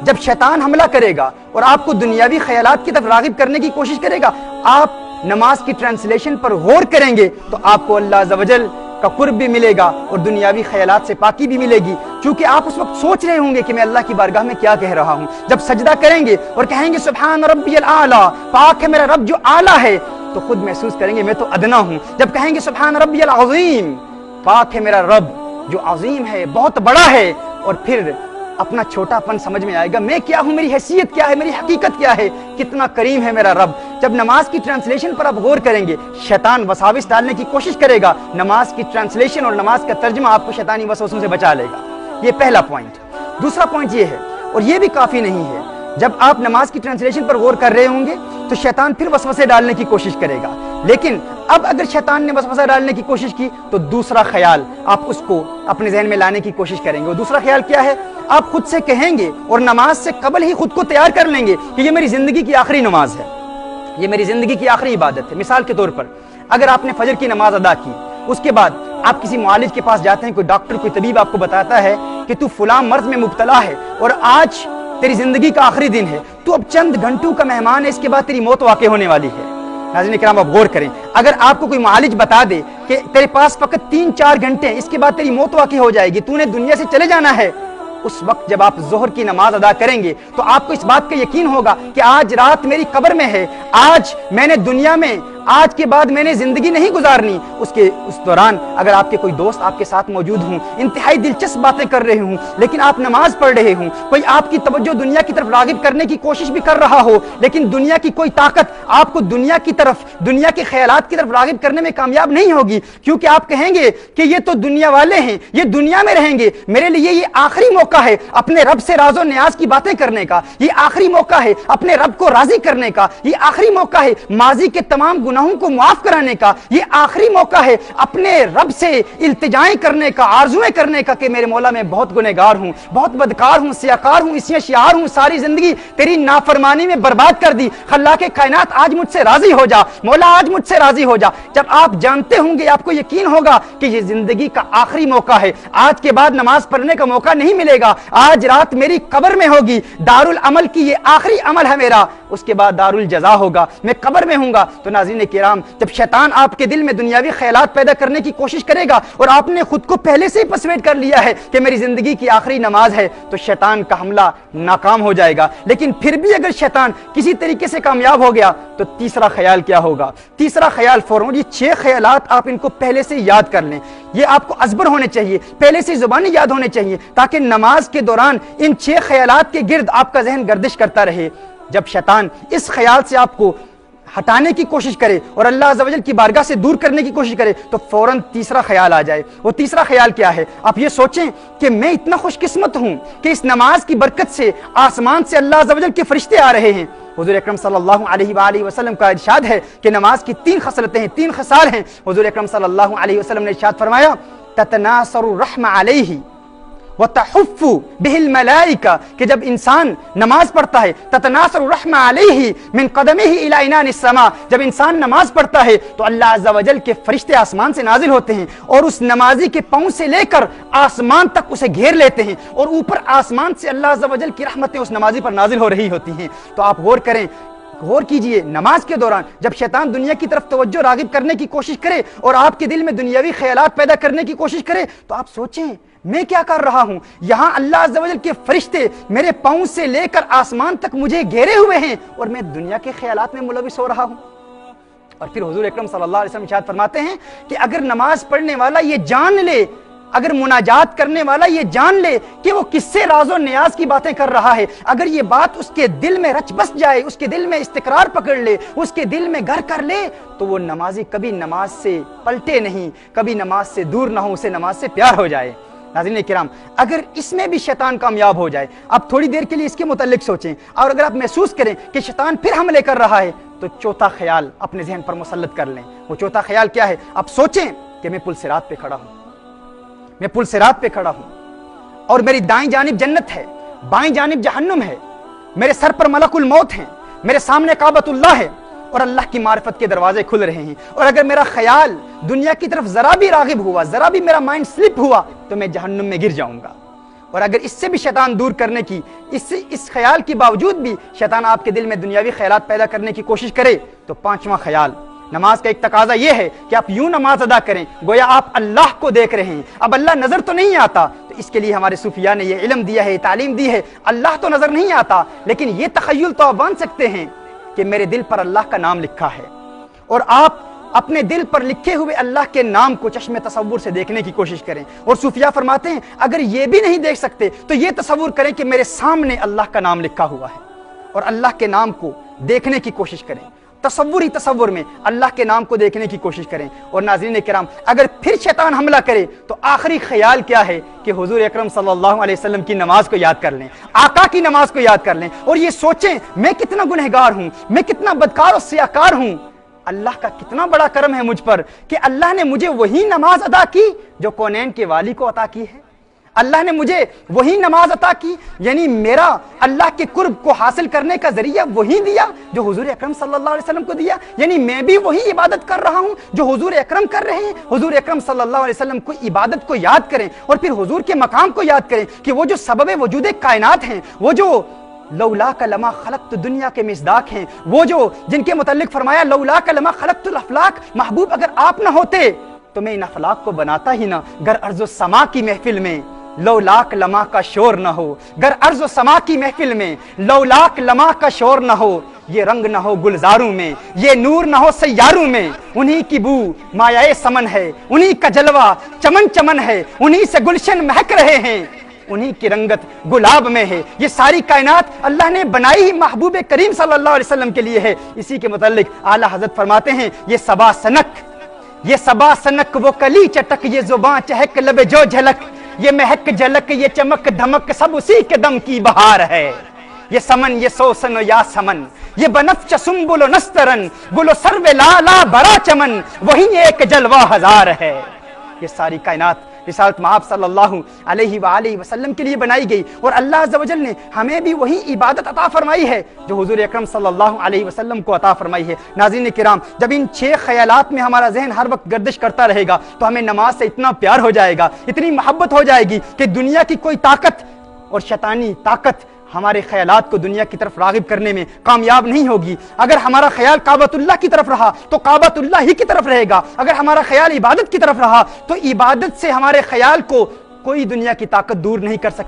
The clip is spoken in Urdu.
جب شیطان حملہ کرے گا اور آپ کو دنیاوی خیالات کی طرف راغب کرنے کی کوشش کرے گا، آپ نماز کی ٹرانسلیشن پر غور کریں گے تو آپ کو اللہ عز و جل کا قرب بھی ملے گا اور دنیاوی خیالات سے پاکی بھی ملے گی، کیونکہ آپ اس وقت سوچ رہے ہوں گے کہ میں اللہ کی بارگاہ میں کیا کہہ رہا ہوں۔ جب سجدہ کریں گے اور کہیں گے سبحان ربی الاعلی، پاک ہے میرا رب جو اعلیٰ ہے، تو خود محسوس کریں گے میں تو ادنا ہوں۔ جب کہیں گے سبحان ربی العظیم، پاک ہے میرا رب جو عظیم ہے، بہت بڑا ہے، اور پھر اپنا چھوٹا پن سمجھ میں آئے گا، میں کیا ہوں، میری حیثیت کیا ہے، میری حقیقت کیا ہے، کتنا کریم ہے میرا رب۔ جب نماز کی ٹرانسلیشن پر آپ غور کریں گے، شیطان وساوس ڈالنے کی کوشش کرے گا، نماز کی ٹرانسلیشن اور نماز کا ترجمہ آپ کو شیطانی وسوسوں سے بچا لے گا۔ یہ پہلا پوائنٹ۔ دوسرا پوائنٹ یہ ہے، اور یہ بھی کافی نہیں ہے، جب آپ نماز کی ٹرانسلیشن پر غور کر رہے ہوں گے تو شیطان پھر وسوسے ڈالنے کی کوشش کرے گا، لیکن اب اگر شیطان نے وسوسہ ڈالنے کی کوشش کی تو دوسرا خیال آپ اس کو اپنے ذہن میں لانے کی کوشش کریں گے۔ اور دوسرا خیال کیا ہے؟ آپ خود سے کہیں گے اور نماز سے قبل ہی خود کو تیار کر لیں گے کہ یہ میری زندگی کی آخری نماز ہے، یہ میری زندگی کی آخری عبادت ہے۔ مثال کے طور پر اگر آپ نے فجر کی نماز ادا کی، اس کے بعد آپ کسی معالج کے پاس جاتے ہیں، کوئی ڈاکٹر کوئی طبیب آپ کو بتاتا ہے کہ تو فلاں مرض میں مبتلا ہے اور آج تیری زندگی کا آخری دن ہے، تو اب چند گھنٹوں کا مہمان ہے، اس کے بعد تیری موت واقع ہونے والی ہے۔ ناظرین کرام آپ غور کریں، اگر آپ کو کوئی معالج بتا دے کہ تیرے پاس فقط 3-4 گھنٹے ہیں، اس کے بعد تیری موت واقع ہو جائے گی، تو نے دنیا سے چلے جانا ہے، اس وقت جب آپ ظہر کی نماز ادا کریں گے تو آپ کو اس بات کا یقین ہوگا کہ آج رات میری قبر میں ہے، آج میں نے دنیا میں، آج کے بعد میں نے زندگی نہیں گزارنی۔ اس دوران اگر آپ کے کوئی دوست آپ کے ساتھ موجود ہوں، انتہائی دلچسپ باتیں کر رہے ہوں، لیکن آپ نماز پڑھ رہے ہوں، کوئی آپ کی توجہ دنیا کی طرف راغب کرنے کی کوشش بھی کر رہا ہو، لیکن دنیا کی کوئی طاقت آپ کو دنیا کی طرف، دنیا کے خیالات کی طرف راغب کرنے میں کامیاب نہیں ہوگی، کیونکہ آپ کہیں گے کہ یہ تو دنیا والے ہیں، یہ دنیا میں رہیں گے، میرے لیے یہ آخری موقع ہے اپنے رب سے راز و نیاز کی باتیں کرنے کا، یہ آخری موقع ہے اپنے رب کو راضی کرنے کا، یہ آخری موقع ہے ماضی کے تمام گناہوں کو معاف کرانے کا، یہ آخری موقع ہے اپنے رب سے التجائیں کرنے کا، آرزویں کرنے کا کہ میرے مولا میں بہت گنہگار ہوں، بہت بدکار ہوں، سیاکار ہوں، اسے شیار ہوں، ساری زندگی تیری نافرمانی میں برباد کر دی، خلاق کائنات آج مجھ سے راضی ہو جا، مولا آج مجھ سے راضی ہو جا۔ جب آپ جانتے ہوں گے، آپ کو یقین ہوگا کہ یہ زندگی کا آخری موقع ہے، آج کے بعد نماز پڑھنے کا موقع نہیں ملے گا، آج رات میری قبر میں ہوگی، دارالعمل کی یہ آخری عمل ہے میرا، اس کے بعد دارالجزا ہوگا، میں قبر میں ہوں گا۔ تو ناظرین کرام، جب شیطان آپ کے دل میں دنیاوی خیالات پیدا کرنے کی کوشش کرے گا اور آپ نے خود کو پہلے سے ہی پرسویٹ کر لیا ہے کہ میری زندگی کی آخری نماز ہے، تو شیطان کا حملہ ناکام ہو جائے گا۔ لیکن پھر بھی اگر شیطان کسی طریقے سے کامیاب ہو گیا تو تیسرا خیال کیا ہوگا؟ تیسرا خیال فوراً، یہ 6 خیالات آپ ان کو پہلے سے یاد کر لیں، یہ آپ کو ازبر ہونے چاہیے، پہلے سے زبانی یاد ہونے چاہیے، تاکہ نماز کے دوران ان 6 خیالات کے گرد آپ کا ذہن گردش کرتا رہے۔ جب شیطان اس خیال سے آپ کو ہٹانے کی کوشش کرے اور اللہ عز و جل کی بارگاہ سے دور کرنے کی کوشش کرے تو فوراً تیسرا خیال آ جائے۔ وہ تیسرا خیال کیا ہے؟ آپ یہ سوچیں کہ میں اتنا خوش قسمت ہوں کہ اس نماز کی برکت سے آسمان سے اللہ عز و جل کے فرشتے آ رہے ہیں۔ حضور اکرم صلی اللہ علیہ وآلہ وسلم کا ارشاد ہے کہ نماز کی 3 خصلتیں ہیں، 3 خصال ہیں۔ حضور اکرم صلی اللہ علیہ وسلم نے ارشاد فرمایا تتناثر الرحمہ علیہ وتحف به الملائکہ، کہ جب انسان نماز پڑھتا ہے تتناثر الرحمہ علیہ من قدمہ الی عنان السماء، جب انسان نماز پڑھتا ہے تو اللہ عز و جل کے فرشتے آسمان سے نازل ہوتے ہیں اور اس نمازی کے پاؤں سے لے کر آسمان تک اسے گھیر لیتے ہیں، اور اوپر آسمان سے اللہ عز و جل کی رحمتیں اس نمازی پر نازل ہو رہی ہوتی ہیں۔ تو آپ غور کیجئے، نماز کے دوران جب شیطان دنیا کی طرف توجہ راغب کرنے کی کوشش کرے اور آپ کے دل میں دنیاوی خیالات پیدا کرنے کی کوشش کرے تو آپ سوچیں میں کیا کر رہا ہوں؟ یہاں اللہ عز و جل کے فرشتے میرے پاؤں سے لے کر آسمان تک مجھے گھیرے ہوئے ہیں اور میں دنیا کے خیالات میں ملوث ہو رہا ہوں۔ اور پھر حضور اکرم صلی اللہ علیہ وسلم ارشاد فرماتے ہیں کہ اگر نماز پڑھنے والا یہ جان لے، اگر مناجات کرنے والا یہ جان لے کہ وہ کس سے راز و نیاز کی باتیں کر رہا ہے، اگر یہ بات اس کے دل میں رچ بس جائے، اس کے دل میں استقرار پکڑ لے، اس کے دل میں گھر کر لے، تو وہ نمازی کبھی نماز سے پلٹے نہیں، کبھی نماز سے دور نہ ہو، اسے نماز سے پیار ہو جائے۔ ناظرین کرام، اگر اس میں بھی شیطان کامیاب ہو جائے، آپ تھوڑی دیر کے لیے اس کے متعلق سوچیں، اور اگر آپ محسوس کریں کہ شیطان پھر حملے کر رہا ہے تو چوتھا خیال اپنے ذہن پر مسلط کر لیں۔ وہ چوتھا خیال کیا ہے؟ آپ سوچیں کہ میں پل صراط پہ کھڑا ہوں، میں پل صراط پہ کھڑا ہوں اور میری دائیں جانب جنت ہے، بائیں جانب جہنم ہے، میرے سر پر ملک الموت ہیں، میرے سامنے کعبۃ اللہ ہے اور اللہ کی معرفت کے دروازے کھل رہے ہیں، اور اگر میرا خیال دنیا کی طرف ذرا بھی راغب ہوا، ذرا بھی میرا مائنڈ سلپ ہوا تو میں جہنم میں گر جاؤں گا۔ اور اگر اس سے بھی شیطان دور کرنے کی اس خیال کے باوجود بھی شیطان آپ کے دل میں دنیاوی خیالات پیدا کرنے کی کوشش کرے تو پانچواں خیال، نماز کا ایک تقاضا یہ ہے کہ آپ یوں نماز ادا کریں گویا آپ اللہ کو دیکھ رہے ہیں۔ اب اللہ نظر تو نہیں آتا، تو اس کے لیے ہمارے صوفیاء نے یہ علم دیا ہے، تعلیم دی ہے، اللہ تو نظر نہیں آتا لیکن یہ تخیل تو آپ بن سکتے ہیں کہ میرے دل پر اللہ کا نام لکھا ہے، اور آپ اپنے دل پر لکھے ہوئے اللہ کے نام کو چشم تصور سے دیکھنے کی کوشش کریں۔ اور صوفیاء فرماتے ہیں اگر یہ بھی نہیں دیکھ سکتے تو یہ تصور کریں کہ میرے سامنے اللہ کا نام لکھا ہوا ہے، اور اللہ کے نام کو دیکھنے کی کوشش کریں، تصور میں اللہ کے نام کو دیکھنے کی کوشش کریں۔ اور ناظرین کرام، اگر پھر شیطان حملہ کرے تو آخری خیال کیا ہے کہ حضور اکرم صلی اللہ علیہ وسلم کی نماز کو یاد کر لیں، آقا کی نماز کو یاد کر لیں، اور یہ سوچیں میں کتنا گنہگار ہوں، میں کتنا بدکار اور سیاکار ہوں، اللہ کا کتنا بڑا کرم ہے مجھ پر کہ اللہ نے مجھے وہی نماز عطا کی جو کونین کے والی کو عطا کی ہے۔ اللہ نے مجھے وہی نماز عطا کی، یعنی میرا اللہ کے قرب کو حاصل کرنے کا ذریعہ وہی دیا جو حضور اکرم صلی اللہ علیہ وسلم کو دیا، یعنی میں بھی وہی عبادت کر رہا ہوں جو حضور اکرم کر رہے ہیں۔ حضور اکرم صلی اللہ علیہ وسلم کو عبادت کو یاد کریں اور پھر حضور کے مقام کو یاد کریں کہ وہ جو سبب وجود کائنات ہیں، وہ جو لولاک لما خلقت دنیا کے مصداق ہیں، وہ جو جن کے متعلق فرمایا لولاک لما خلقت الافلاق، محبوب اگر آپ نہ ہوتے تو میں ان افلاق کو بناتا ہی نہ۔ گر ارض و سما کی محفل میں لولاک لما کا شور نہ ہو، گر ارض و سما کی محفل میں لولاک لما کا شور نہ ہو، یہ رنگ نہ ہو گلزاروں میں، یہ نور نہ ہو سیاروں میں، انہی کی بو مایائے سمن ہے، انہی کا جلوہ چمن چمن ہے، انہی سے گلشن مہک رہے ہیں، انہی کی رنگت گلاب میں ہے۔ یہ ساری کائنات اللہ نے بنائی ہی محبوب کریم صلی اللہ علیہ وسلم کے لیے ہے۔ اسی کے متعلق اعلیٰ حضرت فرماتے ہیں یہ صبا سنک وہ کلی چٹک، یہ زباں چہک لب جو جھلک، یہ مہک جھلک یہ چمک دھمک سب اسی کے دم کی بہار ہے۔ یہ سمن یہ سوسن و یا سمن، یہ بنفش سنبل و نسترن، گل و سرو لالا برا چمن، وہی ایک جلوہ ہزار ہے۔ یہ ساری کائنات رسالت مآب صلی اللہ علیہ وآلہ وسلم کے لیے بنائی گئی، اور اللہ عز و جل نے ہمیں بھی وہی عبادت عطا فرمائی ہے جو حضور اکرم صلی اللہ علیہ وسلم کو عطا فرمائی ہے۔ ناظرین کرام، جب ان 6 خیالات میں ہمارا ذہن ہر وقت گردش کرتا رہے گا تو ہمیں نماز سے اتنا پیار ہو جائے گا، اتنی محبت ہو جائے گی کہ دنیا کی کوئی طاقت اور شیطانی طاقت ہمارے خیالات کو دنیا کی طرف راغب کرنے میں کامیاب نہیں ہوگی۔ اگر ہمارا خیال کعبۃ اللہ کی طرف رہا تو کعبۃ اللہ ہی کی طرف رہے گا، اگر ہمارا خیال عبادت کی طرف رہا تو عبادت سے ہمارے خیال کو کوئی دنیا کی طاقت دور نہیں کر سکتی۔